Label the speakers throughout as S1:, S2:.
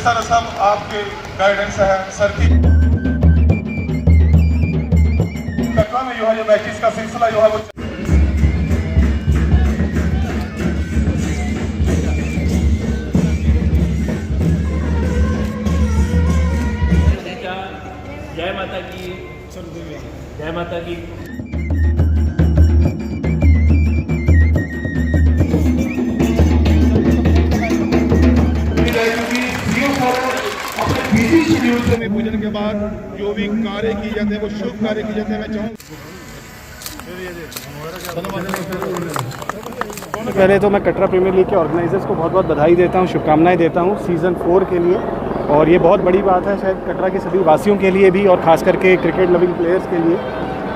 S1: Sir सब आपके guidance है सर की। कटरा में जो है ये मैचेस का सिलसिला जो है वो
S2: जय माता की, जय माता की।
S1: में पूजन के बाद जो भी कार्य किए जाते हैं वो शुभ कार्य किए जाते हैं। मैं चाहूँ
S3: पहले तो मैं कटरा प्रीमियर लीग के ऑर्गेनाइजर्स को बहुत बहुत बधाई देता हूँ, शुभकामनाएं देता हूँ सीज़न 4 के लिए। और ये बहुत बड़ी बात है शायद कटरा के सभी वासियों के लिए भी और ख़ास करके क्रिकेट लविंग प्लेयर्स के लिए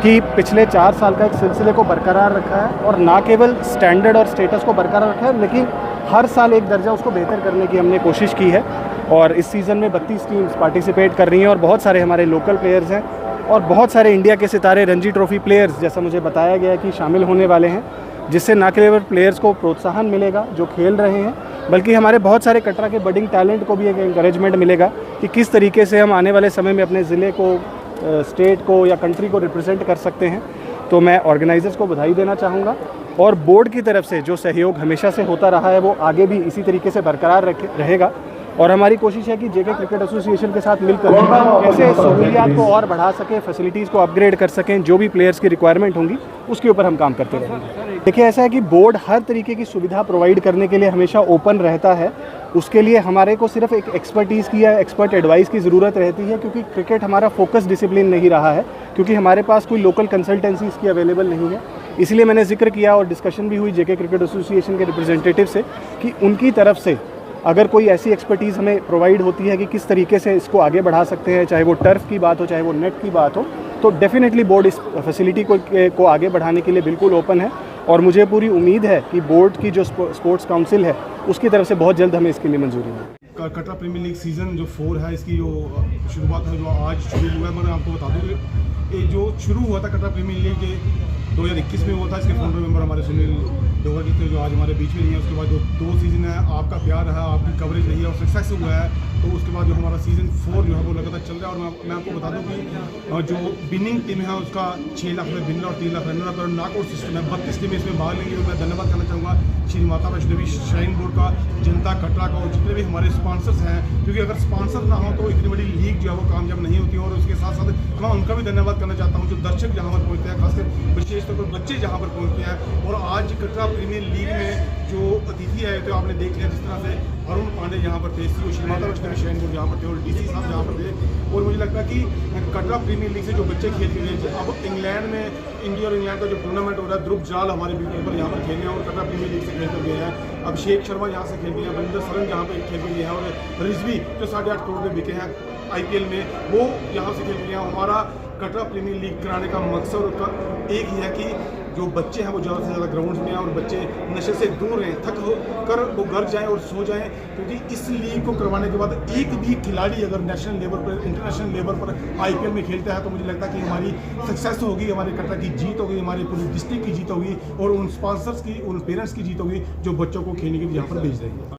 S3: कि पिछले 4 साल का एक सिलसिले को बरकरार रखा है और ना केवल स्टैंडर्ड और स्टेटस को बरकरार रखा है लेकिन हर साल एक दर्जा उसको बेहतर करने की हमने कोशिश की है। और इस सीज़न में 32 टीम्स पार्टिसिपेट कर रही हैं और बहुत सारे हमारे लोकल प्लेयर्स हैं और बहुत सारे इंडिया के सितारे रणजी ट्रॉफी प्लेयर्स जैसा मुझे बताया गया है कि शामिल होने वाले हैं, जिससे न केवल प्लेयर्स को प्रोत्साहन मिलेगा जो खेल रहे हैं बल्कि हमारे बहुत सारे कटरा के बडिंग टैलेंट को भी एक इंकरेजमेंट मिलेगा कि किस तरीके से हम आने वाले समय में अपने ज़िले को, स्टेट को या कंट्री को रिप्रेजेंट कर सकते हैं। तो मैं ऑर्गेनाइजर्स को बधाई देना चाहूँगा और बोर्ड की तरफ से जो सहयोग हमेशा से होता रहा है वो आगे भी इसी तरीके से बरकरार रहेगा। और हमारी कोशिश है कि जेके क्रिकेट एसोसिएशन के साथ मिलकर कैसे सहूलियात को और बढ़ा सकें, फैसिलिटीज़ को अपग्रेड कर सकें, जो भी प्लेयर्स की रिक्वायरमेंट होंगी उसके ऊपर हम काम करते रहेंगे। देखिए ऐसा है कि बोर्ड हर तरीके की सुविधा प्रोवाइड करने के लिए हमेशा ओपन रहता है। उसके लिए हमारे को सिर्फ एक एक्सपर्टीज़ की या एक्सपर्ट एडवाइस की ज़रूरत रहती है क्योंकि क्रिकेट हमारा फोकस डिसिप्लिन नहीं रहा है, क्योंकि हमारे पास कोई लोकल कंसल्टेंसीज़ की अवेलेबल नहीं है। इसलिए मैंने जिक्र किया और डिस्कशन भी हुई जेके क्रिकेट एसोसिएशन के रिप्रेजेंटेटिव से कि उनकी तरफ से अगर कोई ऐसी एक्सपर्टीज़ हमें प्रोवाइड होती है कि किस तरीके से इसको आगे बढ़ा सकते हैं, चाहे वो टर्फ की बात हो चाहे वो नेट की बात हो, तो डेफिनेटली बोर्ड इस फैसिलिटी को आगे बढ़ाने के लिए बिल्कुल ओपन है। और मुझे पूरी उम्मीद है कि बोर्ड की जो स्पोर्ट्स काउंसिल है उसकी तरफ से बहुत जल्द हमें इसके लिए मंजूरी मिलेगी।
S1: कटरा प्रीमियर लीग सीज़न जो 4 है इसकी जो शुरुआत है जो आज शुरू हुआ है, मैं आपको बता दूँ ये जो शुरू हुआ था कटरा प्रीमियर लीग 2021 में हुआ था। इसके फाउंडर मेंबर हमारे सुनील डोगर जी थे जो आज हमारे बीच में नहीं है। उसके बाद जो 2 सीज़न है आपका प्यार रहा, आपकी कवरेज रही है और सक्सेस हुआ है। तो उसके बाद जो हमारा सीज़न 4 जो है वो लगातार चल रहा है। और मैं आपको बता दूं कि जो विनिंग टीम है उसका 6 लाख रुपये विनर और 3 लाख रनर अप और नॉकआउट सिस्टम है। 32 टीमें इसमें भाग लेंगी। और मैं धन्यवाद करना चाहूँगा श्री माता वैष्णो देवी श्राइन बोर्ड का, जनता कटरा का और जितने भी हमारे स्पॉन्सर्स हैं, क्योंकि अगर स्पॉन्सर ना हो तो इतनी बड़ी लीग जो है वो कामयाब नहीं होती। और उसके साथ साथ मैं उनका भी धन्यवाद करना चाहता हूँ जो दर्शक जहाँ पर पहुँचते हैं, खासकर विशेष तौर पर बच्चे जहाँ पर पहुँचते हैं। और आज कटरा प्रीमियर लीग में जो अतिथि है तो आपने देख लिया जिस तरह से अरुण पांडे यहाँ पर थे, CEO Shri Mata Vaishno Devi shrine board यहाँ पर थे और डीसी साहब यहाँ पर थे। और मुझे लगता है कि कटरा प्रीमियर लीग से जो बच्चे खेल के गए, अब इंग्लैंड में इंडिया और इंग्लैंड का जो टूर्नामेंट हो रहा है, ध्रुव जाल हमारे वीकेपर यहाँ पर खेलने हैं और कटरा प्रीमियर लीग से खेल कर गए हैं। अभिषेक शर्मा यहाँ से खेल गए हैं, बरिंदर सरन यहाँ पर खेल के गए हैं और रिजवी जो 8.5 करोड़ में बिके हैं IPL में, वो यहाँ से खेल गए हैं। हमारा कटरा प्रीमियर लीग कराने का मकसद उसका एक ही है कि जो बच्चे हैं वो ज़्यादा से ज़्यादा ग्राउंड्स में आए और बच्चे नशे से दूर रहें, थक हो कर वो घर जाएं और सो जाएं। क्योंकि इस लीग को करवाने के बाद एक भी खिलाड़ी अगर नेशनल लेवल पर, इंटरनेशनल लेवल पर IPL में खेलता है तो मुझे लगता है कि हमारी सक्सेस होगी, हमारे कटरा की जीत होगी, हमारी पूरी डिस्ट्रिक्ट की जीत होगी और उन स्पॉन्सर्स की, उन पेरेंट्स की जीत होगी जो बच्चों को खेलने के लिए यहाँ पर भेज रहे हैं।